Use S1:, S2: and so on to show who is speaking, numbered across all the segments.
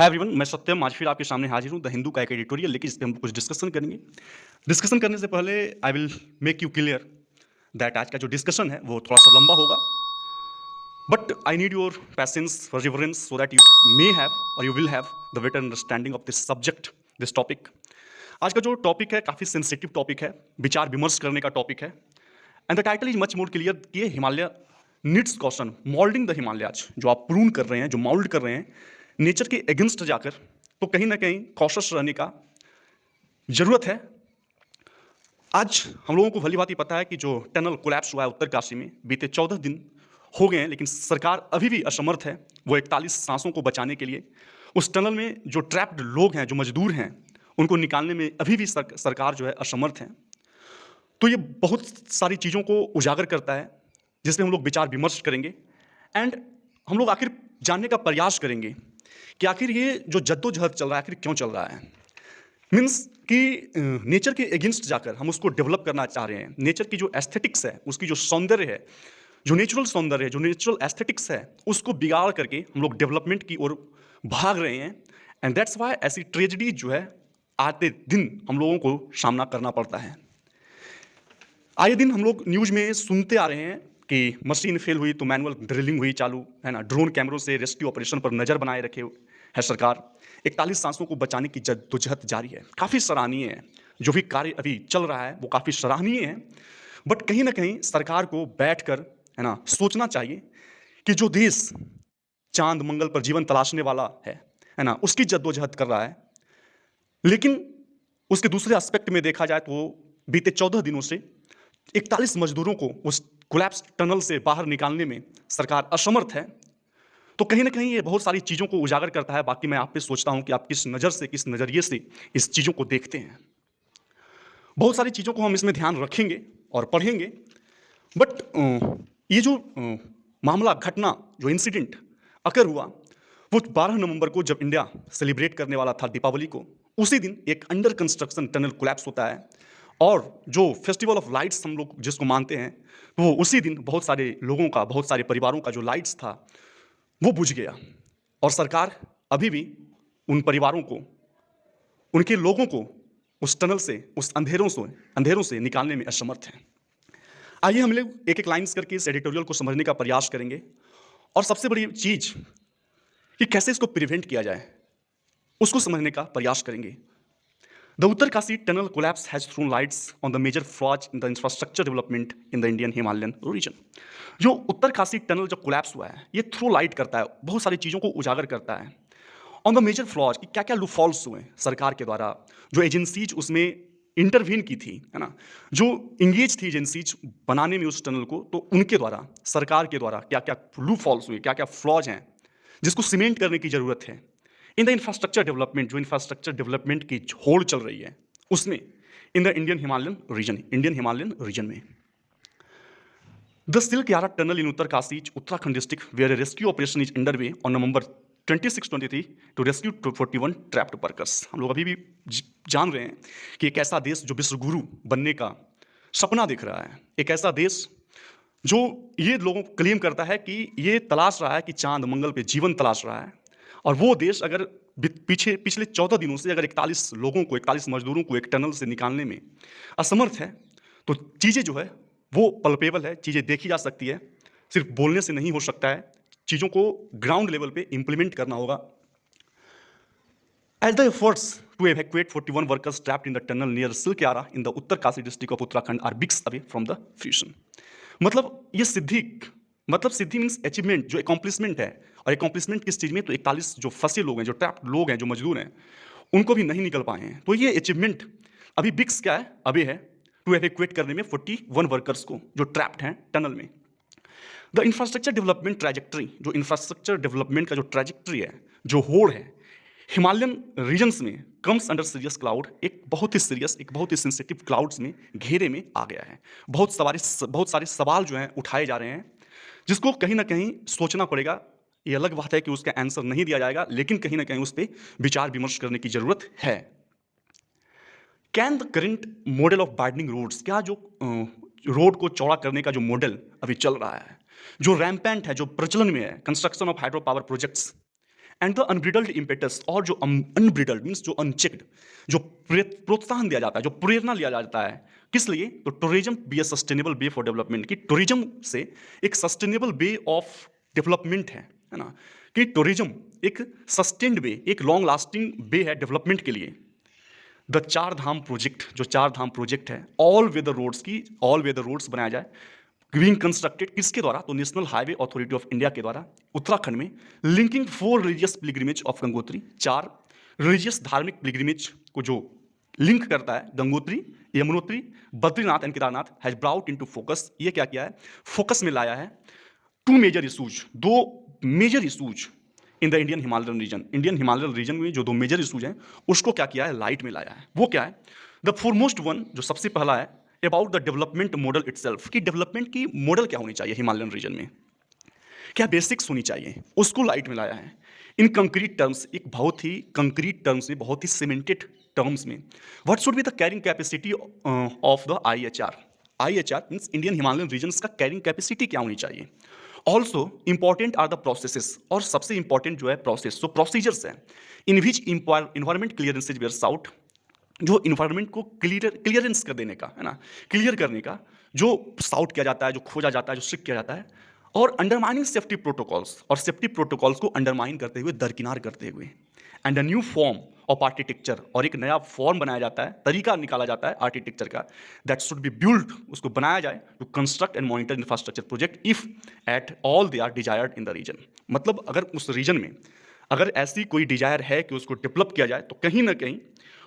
S1: Hi everyone, मैं सत्यम आज फिर आपके सामने हाजिर हूँ द हिंदू का एक एडिटोरियल लेके जिस पे हम कुछ डिस्कशन करेंगे। डिस्कशन करने से पहले I will make you clear that आज का जो डिस्कशन है वो थोड़ा सा लंबा होगा, but I need your patience perseverance so that you may have और you will have the better understanding of this subject, this topic. आज का जो टॉपिक है काफ़ी सेंसिटिव टॉपिक है, विचार विमर्श करने का टॉपिक है। And the title is much more clear कि ये Himalaya needs caution moulding the Himalayas. जो आप प्रून कर रहे हैं, जो मोल्ड कर रहे हैं नेचर के अगेंस्ट जाकर, तो कहीं ना कहीं कॉशस रहने का जरूरत है। आज हम लोगों को भली भांति पता है कि जो टनल कोलैप्स हुआ है उत्तरकाशी में, बीते 14 दिन हो गए हैं, लेकिन सरकार अभी भी असमर्थ है वो 41 सांसों को बचाने के लिए। उस टनल में जो ट्रैप्ड लोग हैं, जो मजदूर हैं, उनको निकालने में अभी भी सरकार जो है असमर्थ है। तो ये बहुत सारी चीज़ों को उजागर करता है जिसमें हम लोग विचार विमर्श करेंगे एंड हम लोग आखिर जानने का प्रयास करेंगे कि आखिर ये जो जद्दोजहद चल रहा है आखिर क्यों चल रहा है। मीन्स कि नेचर के अगेंस्ट जाकर हम उसको डेवलप करना चाह रहे हैं। नेचर की जो एस्थेटिक्स है, उसकी जो सौंदर्य है, जो नेचुरल सौंदर्य है, जो नेचुरल एस्थेटिक्स है, उसको बिगाड़ करके हम लोग डेवलपमेंट की ओर भाग रहे हैं। एंड दैट्स वाई ऐसी ट्रेजिडी जो है आते दिन हम लोगों को सामना करना पड़ता है। आए दिन हम लोग न्यूज में सुनते आ रहे हैं कि मशीन फेल हुई तो मैनुअल ड्रिलिंग हुई चालू, है ना। ड्रोन कैमरों से रेस्क्यू ऑपरेशन पर नजर बनाए रखे है सरकार। 41 सांसों को बचाने की जद्दोजहद जारी है, काफ़ी सराहनीय है। जो भी कार्य अभी चल रहा है वो काफ़ी सराहनीय है, बट कहीं ना कहीं सरकार को बैठकर, है ना, सोचना चाहिए कि जो देश चांद मंगल पर जीवन तलाशने वाला है ना, उसकी जद्दोजहद कर रहा है, लेकिन उसके दूसरे एस्पेक्ट में देखा जाए तो बीते 14 दिनों से 41 मजदूरों को उस कोलैप्स टनल से बाहर निकालने में सरकार असमर्थ है। तो कहीं ना कहीं ये बहुत सारी चीज़ों को उजागर करता है। बाकी मैं आप पे सोचता हूं कि आप किस नज़र से, किस नज़रिए से इस चीज़ों को देखते हैं। बहुत सारी चीज़ों को हम इसमें ध्यान रखेंगे और पढ़ेंगे, बट ये जो मामला, घटना, जो इंसिडेंट अकर हुआ वो 12 नवंबर को जब इंडिया सेलिब्रेट करने वाला था दीपावली को, उसी दिन एक अंडर कंस्ट्रक्शन टनल कोलैप्स होता है। और जो फेस्टिवल ऑफ लाइट्स हम लोग जिसको मानते हैं, तो वो उसी दिन बहुत सारे लोगों का, बहुत सारे परिवारों का जो लाइट्स था वो बुझ गया। और सरकार अभी भी उन परिवारों को, उनके लोगों को उस टनल से, उस अंधेरों से निकालने में असमर्थ है। आइए हम लोग एक एक लाइन्स करके इस एडिटोरियल को समझने का प्रयास करेंगे, और सबसे बड़ी चीज कि कैसे इसको प्रिवेंट किया जाए उसको समझने का प्रयास करेंगे। The Uttarkasi tunnel collapse has thrown lights on the major flaws in the infrastructure development in the Indian Himalayan region. जो उत्तरकाशी टनल जब कोलैप्स हुआ है, ये थ्रो लाइट करता है, बहुत सारी चीज़ों को उजागर करता है ऑन द मेजर फ्लॉज, कि क्या क्या लूफॉल्स हुए सरकार के द्वारा, जो एजेंसीज उसमें इंटरवीन की थी, है ना, जो इंगेज थी एजेंसीज बनाने में उस टनल को, तो उनके द्वारा, सरकार के द्वारा क्या क्या लूफॉल्स हुए, क्या क्या फ्लॉज हैं जिसको सीमेंट करने की जरूरत है। इन द इंफ्रास्ट्रक्चर डेवलपमेंट, जो इंफ्रास्ट्रक्चर डेवलपमेंट की होड़ चल रही है उसमें, in the Indian Himalayan region में। The Silkyara tunnel in Uttarkashi, Uttarakhand district, where a rescue operation is under way on November 26-23 to rescue 41 trapped workers. हम लोग अभी भी जान रहे हैं कि एक ऐसा देश जो विश्व गुरु बनने का सपना देख रहा है, एक ऐसा देश जो ये लोगों को क्लेम करता है कि ये तलाश रहा है कि चांद मंगल पे जीवन तलाश रहा है, और वो देश अगर पिछले 14 दिनों से अगर 41 लोगों को, 41 मजदूरों को एक टनल से निकालने में असमर्थ है, तो चीज़ें जो है वो पल्पेबल है, चीज़ें देखी जा सकती है, सिर्फ बोलने से नहीं हो सकता है, चीज़ों को ग्राउंड लेवल पे इंप्लीमेंट करना होगा। As the efforts to evacuate 41 workers trapped in the tunnel near Silkyara in the Uttarkasi district of Uttarakhand are weeks away from the fruition. मतलब ये सिद्धि मीन्स अचीवमेंट, जो एकॉम्प्लिसमेंट है। और एकॉम्प्लिसमेंट किस चीज़ में, तो 41 जो फंसे लोग हैं, जो ट्रैप्ड लोग हैं, जो मजदूर हैं, उनको भी नहीं निकल पाए हैं। तो ये अचीवमेंट अभी बिक्स क्या है, अभी है टू एवेक्यूएट करने में 41 वर्कर्स को जो ट्रैप्ड हैं टनल में। द इंफ्रास्ट्रक्चर डेवलपमेंट ट्रैजेक्टरी, जो इंफ्रास्ट्रक्चर डेवलपमेंट का जो ट्रैजेक्टरी है, जो होड़ है हिमालयन रीजन्स में, कम्स अंडर सीरियस क्लाउड, एक बहुत ही सीरियस, एक बहुत ही सेंसिटिव क्लाउड्स में, घेरे में आ गया है। बहुत सारे सवाल जो हैं उठाए जा रहे हैं, जिसको कहीं ना कहीं सोचना पड़ेगा। ये अलग बात है कि उसका आंसर नहीं दिया जाएगा, लेकिन कहीं ना कहीं उस पर विचार विमर्श करने की जरूरत है। Can the current model of widening roads, क्या जो रोड को चौड़ा करने का जो मॉडल अभी चल रहा है, जो रैम्पेंट है, जो प्रचलन में है, construction of hydro power projects and the unbridled impetus, और जो अनब्रिडल्ड मीन्स जो अनचेक्ड, जो प्रोत्साहन दिया जाता है, जो प्रेरणा लिया जाता है, किस लिए? तो tourism be a sustainable way for development, कि टूरिज्म से एक सस्टेनेबल वे ऑफ डेवलपमेंट है ना, कि टूरिज्म एक सस्टेन्ड वे, एक लॉन्ग लास्टिंग वे है डेवलपमेंट के लिए। द चार धाम प्रोजेक्ट, जो चार धाम प्रोजेक्ट है, ऑल वेदर रोड्स की, ऑल वेदर रोड्स बनाया जाए, बीइंग कंस्ट्रक्टेड किसके द्वारा? तो national highway authority of India के द्वारा उत्तराखंड में, linking 4 religious pilgrimage of Gangotri, 4 religious धार्मिक पिलग्रिमेज को जो लिंक करता है, Gangotri, Yamunotri, Badrinath and Kedarnath, has brought into focus. ये क्या किया है? फोकस में लाया है 2 major issues, 2 major issues in the Indian Himalayan region. Indian Himalayan region में जो 2 मेजर इशूज हैं उसको क्या किया है? लाइट में लाया है। वो क्या है? द फोरमोस्ट वन, जो सबसे पहला है, about the development model itself, कि डेवलपमेंट की मॉडल क्या होनी चाहिए हिमालयन रीजन में, क्या बेसिक्स होनी चाहिए, उसको लाइट में लाया है। इन कंक्रीट टर्म्स, एक बहुत ही कंक्रीट टर्म्स में, बहुत ही सीमेंटेड टर्म्स में, what should be the carrying capacity of the IHR। IHR means Indian Himalayan regions का कैरिंग कैपेसिटी क्या होनी चाहिए। Also important are the processes, और सबसे इंपॉर्टेंट जो है प्रोसेस, जो प्रोसीजर्स है, in which environment clearances were sought, जो इन्वायरमेंट को क्लियरेंस कर देने का, है ना, क्लियर करने का जो साउट किया जाता है, जो खोजा जाता है, जो स्ट्रिक किया जाता है, और अंडरमाइनिंग सेफ्टी प्रोटोकॉल्स, और सेफ्टी प्रोटोकॉल्स को अंडरमाइन करते हुए, दरकिनार करते हुए, and a new form of architecture, और एक नया फॉर्म बनाया जाता है, तरीका निकाला जाता है आर्किटेक्चर का, दैट शुड बी बिल्ड, उसको बनाया जाए, to construct and monitor infrastructure project if at all they are desired in the region. मतलब अगर उस रीजन में अगर ऐसी कोई डिजायर है कि उसको डेवलप किया जाए, तो कहीं ना कहीं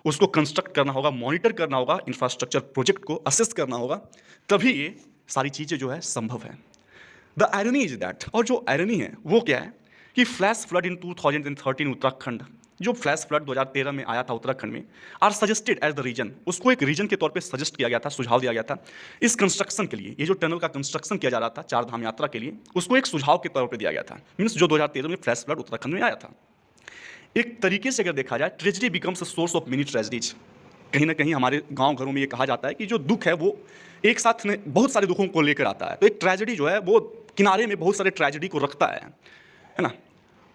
S1: उसको कंस्ट्रक्ट करना होगा, मॉनिटर करना होगा, इंफ्रास्ट्रक्चर प्रोजेक्ट को असेस करना होगा, तभी ये सारी चीज़ें जो है संभव है। द आयरनी इज दैट, और जो आयरनी है वो क्या है कि फ्लैश फ्लड इन 2013 उत्तराखंड, जो फ्लैश फ्लड 2013 में आया था उत्तराखंड में, are suggested as the region, उसको एक रीजन के तौर पे सजेस्ट किया गया था, सुझाव दिया गया था इस कंस्ट्रक्शन के लिए। ये जो टनल का कंस्ट्रक्शन किया जा रहा था चार धाम यात्रा के लिए, उसको एक सुझाव के तौर पे दिया गया था, मीन्स जो 2013 में फ्लैश फ्लड उत्तराखंड में आया था। एक तरीके से अगर देखा जाए, tragedy becomes a source of mini tragedies. कहीं ना कहीं हमारे गांव घरों में ये कहा जाता है कि जो दुख है वो एक साथ में बहुत सारे दुखों को लेकर आता है, तो एक ट्रेजेडी जो है वो किनारे में बहुत सारे ट्रेजेडी को रखता है ना।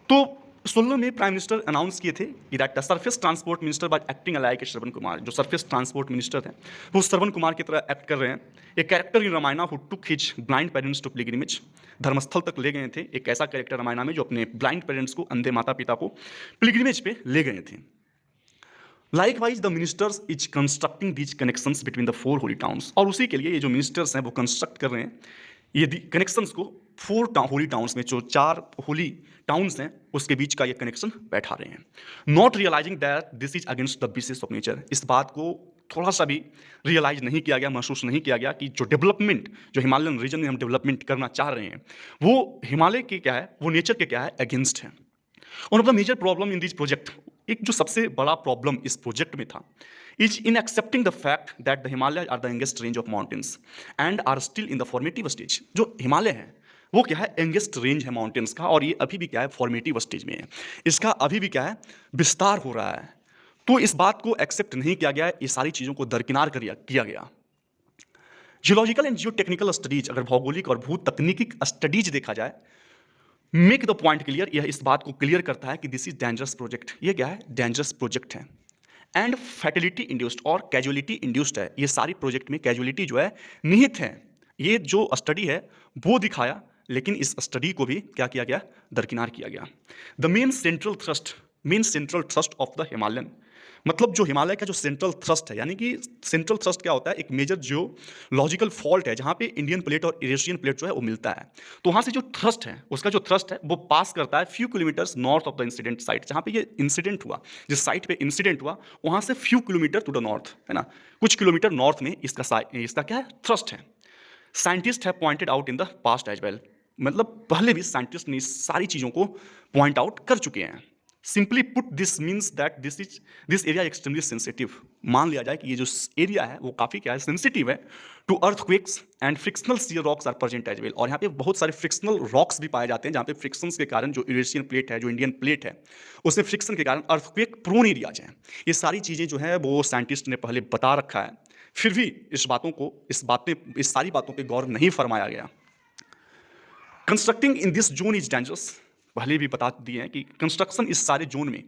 S1: तो 16 में प्राइम मिनिस्टर अनाउंस किए थे कि that the surface transport minister by acting alike Shravan Kumar, जो सरफेस ट्रांसपोर्ट मिनिस्टर हैं वो श्रवण कुमार की तरह एक्ट कर रहे हैं। एक character in Ramayana who took his blind parents to pilgrimage, धर्मस्थल तक ले गए थे। एक ऐसा कैरेक्टर रामायणा में जो अपने ब्लाइंड पेरेंट्स को, अंधे माता पिता को पिलग्रिमेज पे ले गए थे। Likewise the ministers is constructing these connections between the 4 Holi towns, और उसी के लिए ये जो मिनिस्टर्स हैं वो कंस्ट्रक्ट कर रहे हैं ये कनेक्शंस को 4 होली टाउन्स में, जो 4 होली टाउन्स हैं उसके बीच का ये कनेक्शन बैठा रहे हैं। Not realising that this is against the basis of nature, इस बात को थोड़ा सा भी रियलाइज नहीं किया गया, महसूस नहीं किया गया कि जो डेवलपमेंट, जो हिमालयन रीजन में हम डेवलपमेंट करना चाह रहे हैं वो हिमालय के क्या है, वो नेचर के क्या है, अगेंस्ट है। One of the major problem in this project, एक जो सबसे बड़ा प्रॉब्लम इस प्रोजेक्ट में था, is in accepting the fact that the Himalaya are the youngest range of mountains and are still in the formative stage. जो हिमालय है वो क्या है, यंगेस्ट रेंज है माउंटेन्स का, और ये अभी भी क्या है, फॉर्मेटिव स्टेज में है, इसका अभी भी क्या है, विस्तार हो रहा है। तो इस बात को एक्सेप्ट नहीं किया गया, ये सारी चीज़ों को दरकिनार किया गया। Geological and Jio technical studies, अगर भौगोलिक और भू तकनीकी स्टडीज देखा जाए, मेक द पॉइंट क्लियर, यह इस बात को क्लियर करता है कि दिस इज डेंजरस प्रोजेक्ट, ये क्या है, डेंजरस प्रोजेक्ट है, एंड फैटिलिटी इंड्यूस्ड और कैजुअलिटी इंड्यूस्ड है। ये सारी प्रोजेक्ट में कैजुअलिटी जो है निहित है, ये जो स्टडी है वो दिखाया, लेकिन इस स्टडी को भी क्या किया गया, दरकिनार किया गया। The main central thrust of the Himalayan, मतलब जो हिमालय का जो सेंट्रल थ्रस्ट है, यानी कि सेंट्रल थ्रस्ट क्या होता है, एक मेजर जियोलॉजिकल फॉल्ट है जहाँ पे इंडियन प्लेट और यूरेशियन प्लेट जो है वो मिलता है। तो वहाँ से जो थ्रस्ट है, उसका जो थ्रस्ट है वो पास करता है few kilometres north of the incident site, जहाँ पे ये इंसिडेंट हुआ, जिस साइट पे इंसिडेंट हुआ वहाँ से few kilometre to the north, है ना, कुछ किलोमीटर नॉर्थ में इसका क्या है, थ्रस्ट है। साइंटिस्ट है pointed out in the past as well, मतलब पहले भी साइंटिस्ट ने इस सारी चीज़ों को पॉइंट आउट कर चुके हैं। Simply put this means that this area extremely sensitive, मान लिया जाए कि ये जो एरिया है वो काफ़ी क्या है, सेंसिटिव है to earthquakes and frictional shear rocks are present as well, और यहाँ पे बहुत सारे फ्रिक्शनल रॉक्स भी पाए जाते हैं, जहाँ पे फ्रिक्शंस के कारण जो यूरेशियन प्लेट है, जो इंडियन प्लेट है, उसमें फ्रिक्शन के कारण अर्थक्वेक प्रोन एरियाज हैं। ये सारी चीज़ें जो है वो साइंटिस्ट ने पहले बता रखा है, फिर भी इस सारी बातों पर गौर नहीं फरमाया गया। Constructing in this zone is dangerous, पहले भी बता दिए हैं कि कंस्ट्रक्शन इस सारे जोन में,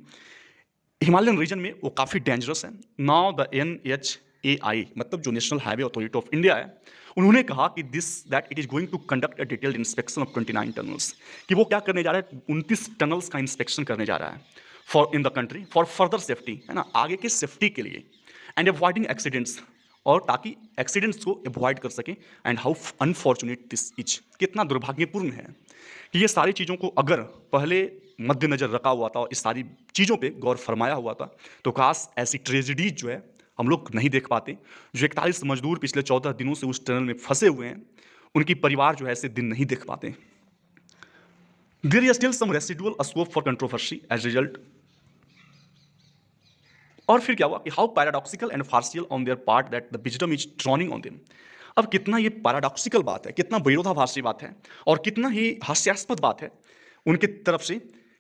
S1: हिमालयन रीजन में, वो काफ़ी डेंजरस है। नाउ द NHAI, मतलब जो national highway authority of India है, उन्होंने कहा कि that it is going to conduct a detailed inspection of 29 tunnels, कि वो क्या करने जा रहा है, 29 टनल्स का इंस्पेक्शन करने जा रहा है for in the country for further safety, है ना, आगे के सेफ्टी के लिए, एंड अवॉइडिंग एक्सीडेंट्स, और ताकि एक्सीडेंट्स को अवॉइड कर सकें। And how unfortunate this is, कितना दुर्भाग्यपूर्ण है कि ये सारी चीज़ों को अगर पहले मद्देनज़र रखा हुआ था और इस सारी चीज़ों पे गौर फरमाया हुआ था, तो काश ऐसी ट्रेजिडीज जो है हम लोग नहीं देख पाते। जो 41 मजदूर पिछले 14 दिनों से उस टनल में फंसे हुए हैं, उनकी परिवार जो है ऐसे दिन नहीं देख पाते। There is still some residual scope for controversy as result. और फिर क्या हुआ कि how paradoxical and farcical on their part that the wisdom is dawning on them. अब कितना ये पैराडॉक्सिकल बात है, कितना विरोधाभासी बात है, और कितना ही हास्यास्पद बात है उनकी तरफ से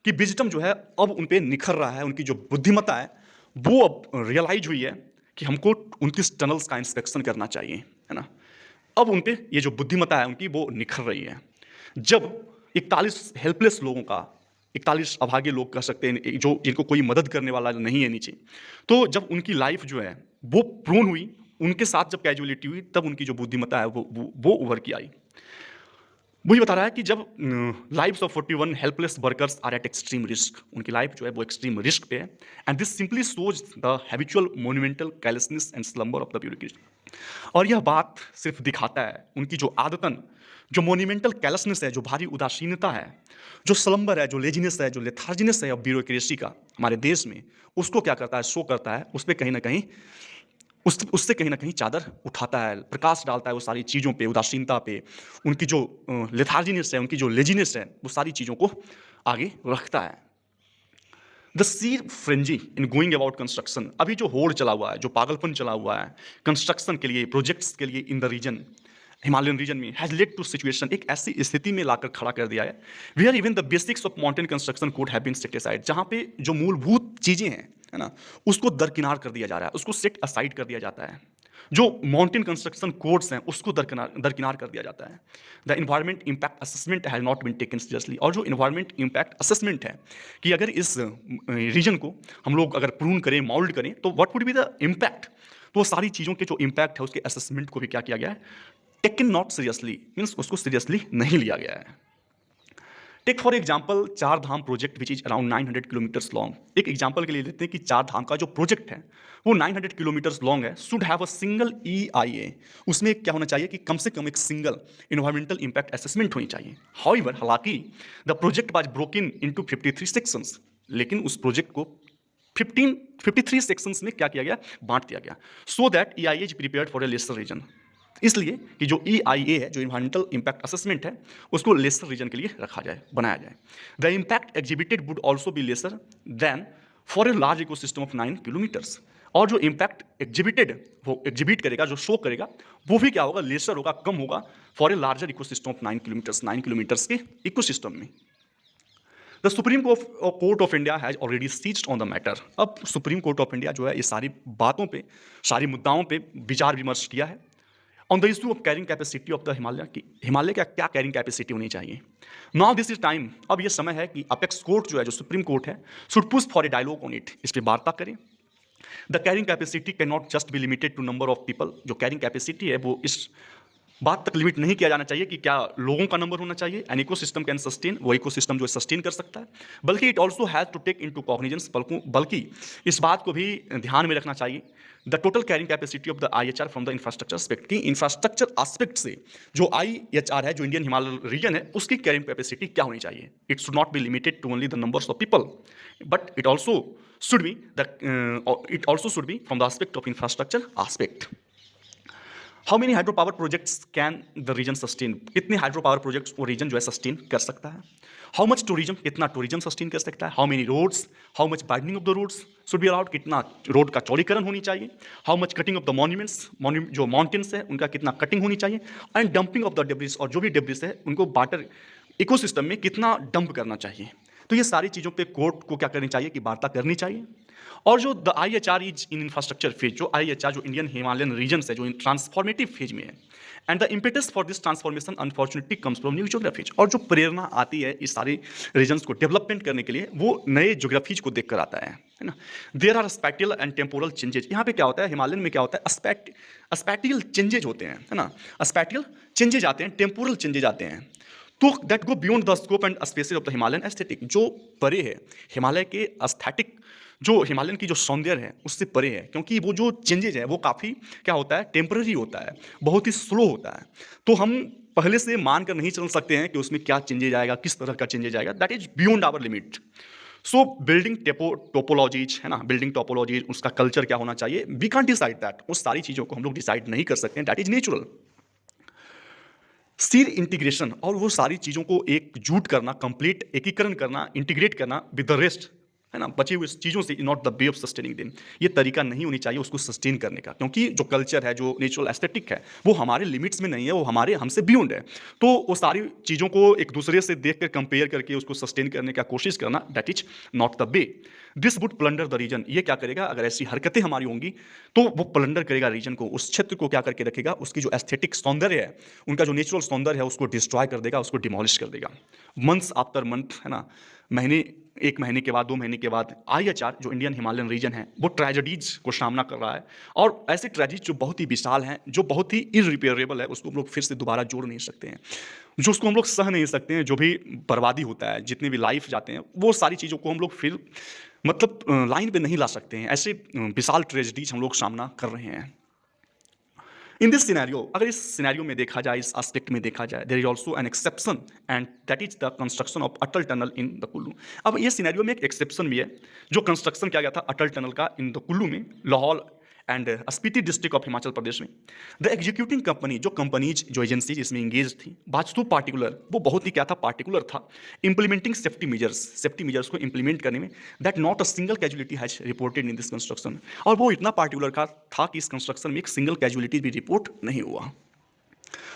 S1: कि विजडम जो है अब उन पे निखर रहा है, उनकी जो बुद्धिमत्ता है वो अब रियलाइज हुई है कि हमको 29 टनल्स का इंस्पेक्शन करना चाहिए, है ना। अब उन पे ये जो बुद्धिमत्ता है उनकी वो निखर रही है। जब 41 हेल्पलेस लोगों का, 41 अभागे लोग कह सकते हैं जो जिनको कोई मदद करने वाला नहीं है नीचे, तो जब उनकी लाइफ जो है वो प्रोन हुई, उनके साथ जब कैजुअलिटी हुई, तब उनकी जो बुद्धिमत्ता है वो उभर के आई। वही बता रहा है कि जब lives of 41 helpless workers are at extreme risk, उनकी लाइफ जो है वो एक्सट्रीम रिस्क पे है, and this simply shows the habitual monumental callousness and slumber of the bureaucracy. और यह बात सिर्फ दिखाता है उनकी जो आदतन, जो मोन्यूमेंटल कैलेसनेस है, जो भारी उदासीनता है, जो स्लम्बर है, जो लेजीनेस है, जो लेथार्जीनेस है ऑफ ब्यूरोक्रेसी का हमारे देश में, उसको क्या करता है, शो करता है, उस पर कहीं ना कहीं उससे कहीं ना कहीं चादर उठाता है, प्रकाश डालता है वो सारी चीज़ों पे, उदासीनता पे, उनकी जो लेथार्जीनेस है, उनकी जो लेजीनेस है, वो सारी चीज़ों को आगे रखता है। The sea frenzy in going about construction, अभी जो होड़ चला हुआ है, जो पागलपन चला हुआ है कंस्ट्रक्शन के लिए, प्रोजेक्ट्स के लिए in the region, Himalayan region में, हैज लेड टू सिचुएशन, एक ऐसी स्थिति में लाकर खड़ा कर दिया है where even the basics of mountain construction code have been set aside, जहाँ पे जो मूलभूत चीज़ें हैं, है ना, उसको दरकिनार कर दिया जा रहा है, उसको सेट असाइड कर दिया जाता है। जो माउंटेन कंस्ट्रक्शन कोड्स हैं उसको दरकिनार कर दिया जाता है। The environment impact assessment has not been taken seriously, और जो इन्वायरमेंट इम्पैक्ट असेसमेंट है कि अगर इस रीजन को हम लोग अगर प्रून करें, माउल्ड करें, तो what would be the impact, तो वो सारी चीज़ों के जो इम्पैक्ट है उसके असेसमेंट को भी क्या किया गया है, टेकन नॉट सीरियसली, मीन्स उसको सीरियसली नहीं लिया गया है। Take for example Char Dham project which is around 900 kilometres long. एक एग्जाम्पल के लिए लेते हैं कि चार धाम का जो प्रोजेक्ट है वो 900 किलोमीटर्स लॉन्ग है, should have a single EIA, उसमें क्या होना चाहिए कि कम से कम एक सिंगल इन्वायरमेंटल इम्पैक्ट असेसमेंट होनी चाहिए। हाउएवर, हालांकि the project was broken into 53 sections, लेकिन उस प्रोजेक्ट को 53 सेक्शंस में क्या किया गया, बांट दिया गया, so that EIA is prepared for a lesser region, इसलिए कि जो EIA है, जो इन्वायरमेंटल इम्पैक्ट असेसमेंट है, उसको लेसर रीजन के लिए रखा जाए, बनाया जाए। The impact exhibited would also be lesser than for a large ecosystem of 9 kilometres, और जो इम्पैक्ट एग्जिबिटेड, वो एग्जिबिट करेगा, जो शो करेगा, वो भी क्या होगा, लेसर होगा, कम होगा, for a larger ecosystem of 9 kilometres, 9 kilometres के इकोसिस्टम में। The supreme court of India has already seized on the matter. अब सुप्रीम कोर्ट ऑफ इंडिया जो है ये सारी बातों पे, सारी मुद्दाओं पे विचार विमर्श किया है on the issue of carrying capacity of the Himalaya, की हिमालय का क्या कैरिंग कैपेसिटी होनी चाहिए। नाउ दिस इज टाइम, अब ये समय है कि अपेक्स कोर्ट जो है, जो सुप्रीम कोर्ट है, should push for a dialogue on it, इस पर वार्ता करें। The carrying capacity can not just be limited to number of people, जो कैरिंग कैपेसिटी है वो इस बात तक लिमिट नहीं किया जाना चाहिए कि क्या लोगों का नंबर होना चाहिए, एन इकोसिस्टम कैन सस्टेन, वो इकोसिस्टम जो सस्टेन कर सकता है, बल्कि it also has to take into cognisance, बल्कि इस बात को भी ध्यान में रखना चाहिए, the total carrying capacity of the IHR from the infrastructure aspect, की इंफ्रास्ट्रक्चर एस्पेक्ट से जो IHR है, जो इंडियन हिमालय रीजन है, उसकी कैरिंग कैपेसिटी क्या होनी चाहिए। It should not be limited to only the numbers of people, but it also should be from the aspect of infrastructure aspect. How many hydro power projects can the region sustain, कितने hydro power projects वो region जो है sustain कर सकता है। How much tourism, कितना tourism sustain कर सकता है। How many roads, how much widening of the roads should be allowed, कितना रोड का चौड़ीकरण होनी चाहिए। How much cutting of the monuments, जो माउंटेन्स है उनका कितना कटिंग होनी चाहिए, and dumping of the debris, और जो भी डेब्रिस है उनको वाटर इकोसिस्टम में कितना डंप करना चाहिए। तो ये सारी चीज़ों पे कोर्ट को क्या करनी चाहिए कि वार्ता करनी चाहिए। और जो the IHR is in infrastructure phase, जो आईएचआर जो इंडियन हिमालयन रीजन्स है जो ट्रांसफॉर्मेटिव फेज में है, and the impetus for this transformation unfortunately comes from new geographies, और जो प्रेरणा आती है इस सारी रीजन्स को डेवलपमेंट करने के लिए वो नए ज्योग्राफीज को देखकर आता है ना। There are spatial and temporal changes, यहाँ पे क्या होता है हिमालयन में क्या होता है, स्पेक्टियल चेंजेज होते हैं, है ना, स्पेक्टियल चेंजेज आते हैं, टेम्पोरल चेंजेज आते हैं, तो that go beyond the scope and spaces of the Himalayan aesthetic, जो परे है हिमालय के एस्थेटिक, जो हिमालयन की जो सौंदर्य है उससे परे है, क्योंकि वो जो चेंजेज है वो काफ़ी क्या होता है, टेम्पररी होता है, बहुत ही स्लो होता है। तो हम पहले से मान कर नहीं चल सकते हैं कि उसमें क्या चेंजेज आएगा, किस तरह का चेंजेज आएगा, that is beyond our limit. So building topologies है ना, बिल्डिंग टोपोलॉजीज, उसका कल्चर क्या होना चाहिए, वी कांट डिसाइड दैट, उस सारी चीज़ों को हम लोग डिसाइड नहीं कर सकते हैं, that is natural. Seer integration, और वो सारी चीज़ों को एकजुट करना, कंप्लीट एकीकरण करना, इंटीग्रेट करना विद द रेस्ट, है ना, बची हुई चीज़ों से, not the way of sustaining them, ये तरीका नहीं होनी चाहिए उसको सस्टेन करने का, क्योंकि जो कल्चर है, जो नेचुरल एस्थेटिक है, वो हमारे लिमिट्स में नहीं है, वो हमारे हमसे बियॉन्ड है। तो वो सारी चीज़ों को एक दूसरे से देख कर कंपेयर करके उसको सस्टेन करने का कोशिश करना, that is not the way. This would plunder the region, ये क्या करेगा, अगर ऐसी हरकतें हमारी होंगी तो वो प्लंडर करेगा रीजन को, उस क्षेत्र को क्या करके रखेगा, उसकी जो एस्थेटिक सौंदर्य है, उनका जो नेचुरल सौंदर्य है उसको डिस्ट्रॉय कर देगा, उसको डिमोलिश कर देगा। मंथ्स आफ्टर मंथ, है ना, महीने, एक महीने के बाद, 2 महीने के बाद, आईएचआर जो इंडियन हिमालयन रीजन है वो ट्रेजेडीज को सामना कर रहा है, और ऐसे ट्रेजेडीज जो बहुत ही विशाल हैं, जो बहुत ही इरिपेयरेबल है, उसको हम लोग फिर से दोबारा जोड़ नहीं सकते हैं, जो उसको हम लोग सह नहीं सकते हैं, जो भी बर्बादी होता है, जितने भी लाइफ जाते हैं, वो सारी चीज़ों को हम लोग फिर मतलब लाइन पे नहीं ला सकते हैं, ऐसे विशाल ट्रेजेडीज हम लोग सामना कर रहे हैं। इन दिस सिनेरियो, अगर इस सिनेरियो में देखा जाए, इस एस्पेक्ट में देखा जाए, there is also an exception and that is the construction of Atal tunnel in the Kullu. अब ये सिनेरियो में एक एक्सेप्शन भी है, जो कंस्ट्रक्शन किया गया था अटल टनल का इन द कुल्लू में, Lahaul and Spiti district of Himachal Pradesh में। द एग्जीक्यूटिंग कंपनी, जो कंपनीज, जो एजेंसीज इसमें इंगेज थी, वास्तु पार्टिकुलर, वो बहुत ही क्या था, पार्टिकुलर था, इंप्लीमेंटिंग सेफ्टी मेजर्स को इंप्लीमेंट करने में, that not a single casualty has reported in this construction, और वो इतना पार्टिकुलर का था कि इस कंस्ट्रक्शन में एक सिंगल कैजुअलिटी भी रिपोर्ट नहीं हुआ।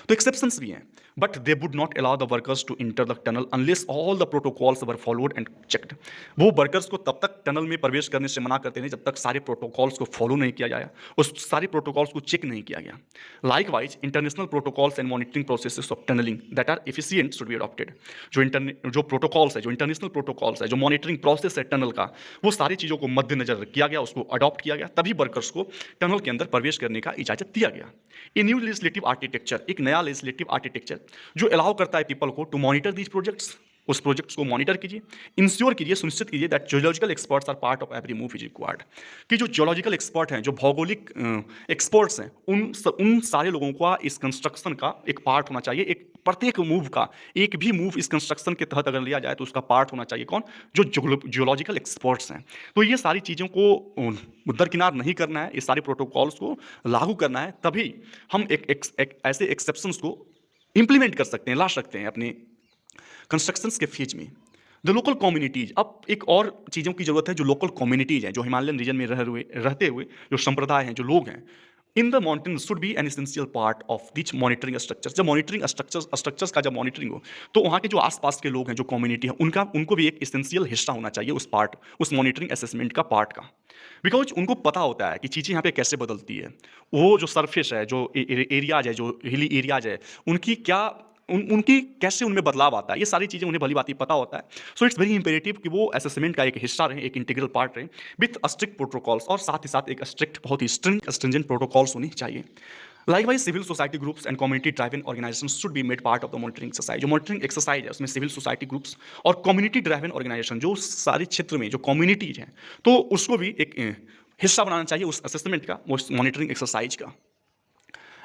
S1: तो एक्सेप्शंस भी हैं, but they would not allow the workers to enter the tunnel unless all the protocols were followed and checked. वो वर्कर्स को तब तक टनल में प्रवेश करने से मना करते थे जब तक सारे प्रोटोकॉल्स को फॉलो नहीं किया जाए, उस सारे प्रोटोकॉल्स को चेक नहीं किया गया। Likewise international protocols and monitoring processes of tunnelling that are efficient should be adopted. जो प्रोटोकॉल्स है, जो इंटरनेशनल प्रोटोकॉल्स है, जो मॉनिटरिंग प्रोसेस है टनल का, वो सारी चीज़ों को मद्देनजर किया गया, उसको अडॉप्ट किया गया, तभी वर्कर्स को टनल के अंदर प्रवेश करने का इजाजत दिया गया। ए न्यू लेजिस्लेटिव आर्किटेक्चर, एक नया लेजिस्लेटिव आर्किटेक्चर जो अलाउ करता है पीपल को टू मॉनिटर दीज प्रोजेक्ट्स, उस प्रोजेक्ट्स को मॉनिटर कीजिए, इंश्योर कीजिए, सुनिश्चित कीजिए that geological experts are part of every move is required, कि जो जियोलॉजिकल एक्सपर्ट हैं, जो भौगोलिक एक्सपर्ट्स हैं, उन सारे लोगों का इस कंस्ट्रक्शन का एक पार्ट होना चाहिए, एक प्रत्येक मूव का, एक भी मूव इस कंस्ट्रक्शन के तहत अगर लिया जाए तो उसका पार्ट होना चाहिए कौन, जो जियोलॉजिकल एक्सपर्ट्स हैं। तो ये सारी चीज़ों को दरकिनार नहीं करना है, इस सारे प्रोटोकॉल्स को लागू करना है, तभी हम एक ऐसे एक्सेप्शंस को इंप्लीमेंट कर सकते हैं, ला सकते हैं अपने कंस्ट्रक्शंस के फेज में। द लोकल कम्युनिटीज, अब एक और चीज़ों की जरूरत है, जो लोकल कम्युनिटीज हैं, जो हिमालयन रीजन में रहते हुए जो संप्रदाय हैं, जो लोग हैं, in the mountain should be an essential part of which monitoring structures. जब मॉनिटरिंग स्ट्रक्चर्स का जब मॉनिटरिंग हो, तो वहाँ के जो आसपास के लोग हैं, जो कम्युनिटी है, उनको भी एक एसेंशियल हिस्सा होना चाहिए उस मॉनिटरिंग असेसमेंट का पार्ट का, बिकॉज उनको पता होता है कि चीज़ें यहाँ पे कैसे बदलती है, वो जो सरफेस है, जो एरियाज है, जो हिली एरियाज है, उनकी क्या उनकी कैसे उनमें बदलाव आता है, ये सारी चीज़ें उन्हें भली बात पता होता है। सो इट्स वेरी इंपेरेटिव कि वो असेसमेंट का एक हिस्सा रहे, एक इंटीग्रल पार्ट रहे, विथ स्ट्रिक्ट प्रोटोकॉल्स, और साथ ही साथ एक स्ट्रिक्ट, बहुत ही स्ट्रिंजेंट प्रोटोकॉल्स होनी चाहिए। Likewise, civil society groups and community-driven organizations should be made part of the monitoring exercise. जो monitoring exercise है उसमें civil society groups और community-driven organization, जो सारे क्षेत्र में जो communities हैं, तो उसको भी एक हिस्सा बनाना चाहिए उस assessment का, उस monitoring exercise का।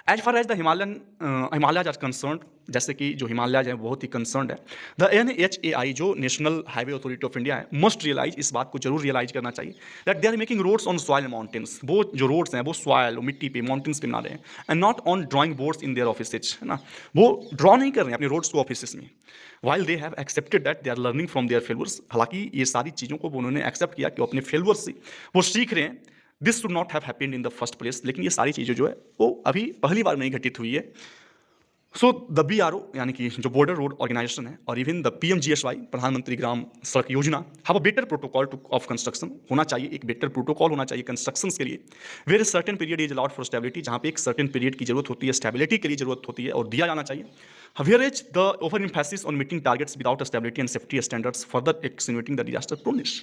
S1: As far as the Himalayas are concern, जैसे कि जो हिमालयाज है बहुत ही कंसर्न है, द NHAI जो national highway authority of India है, मस्ट रियलाइज, इस बात को जरूर रियलाइज करना चाहिए, that they are making roads on soil mountains. वो जो रोड्स हैं वो सॉइल, मिट्टी पे, माउंटेन्स पे बना रहे हैं, and not on drawing boards in their offices, है ना, वो ड्रॉ नहीं कर रहे हैं अपने रोड्स को ऑफिस में, while they have accepted that they are learning from their failures. हालांकि ये सारी चीज़ों को उन्होंने एक्सेप्ट किया कि अपने फेलियर से वो सीख रहे हैं, this should not have happened in the first place, लेकिन ये सारी चीज़ें जो है वो अभी पहली बार नहीं घटित हुई है। सो द BRO यानी कि जो बॉर्डर रोड ऑर्गेनाइजेशन है और इवन द PMGSY प्रधानमंत्री ग्राम सड़क योजना have a better protocol two of construction होना चाहिए, एक बेटर प्रोटोकॉल होना चाहिए कंस्ट्रक्शन के लिए। Where certain period is allowed for stability, जहाँ पे एक सर्टेन पीरियड की जरूरत होती है, स्टेबिलिटी के लिए जरूरत होती है और दिया जाना चाहिए। Where is the overemphasis on meeting targets without stability and safety standards further accentuating the disaster proneness.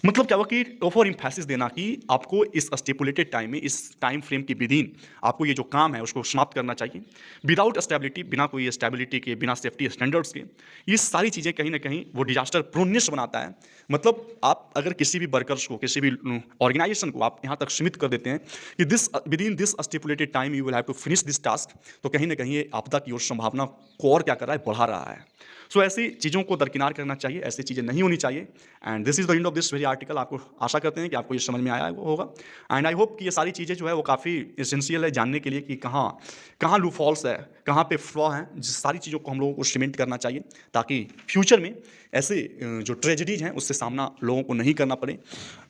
S1: मतलब क्या हुआ कि ओवर एम्फेसिस देना कि आपको इस स्टिपुलेटेड टाइम में, इस टाइम फ्रेम के विदिन आपको ये जो काम है उसको समाप्त करना चाहिए विदाउट स्टेबिलिटी, बिना कोई स्टेबिलिटी के, बिना सेफ्टी स्टैंडर्ड्स के। ये सारी चीज़ें कहीं ना कहीं वो डिजास्टर प्रोनेस बनाता है। मतलब आप अगर किसी भी वर्कर्स को, किसी भी ऑर्गेनाइजेशन को आप यहाँ तक सीमित कर देते हैं कि this within this stipulated time you will have to finish this task, तो कहीं ना कहीं ये आपदा की ओर संभावना को और क्या कर रहा है, बढ़ा रहा है। सो ऐसी चीज़ों को दरकिनार करना चाहिए, ऐसी चीज़ें नहीं होनी चाहिए। And this is the end of this very article. आपको आशा करते हैं कि आपको ये समझ में आया होगा एंड आई होप कि ये सारी चीज़ें जो है वो काफ़ी एसेंशियल है जानने के लिए कि कहाँ कहाँ लूप हॉल्स है, कहाँ पे फ्लॉ है, जिस सारी चीज़ों को हम लोगों को सीमेंट करना चाहिए ताकि फ्यूचर में ऐसे जो ट्रेजेडीज हैं उससे सामना लोगों को नहीं करना पड़े।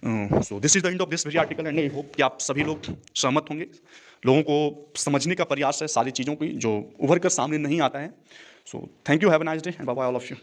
S1: So this is the end of this very article and I hope कि आप सभी लोग सहमत होंगे। लोगों को समझने का प्रयास है सारी चीज़ों की जो उभर कर सामने नहीं आता है। So thank you, have a nice day and bye bye all of you.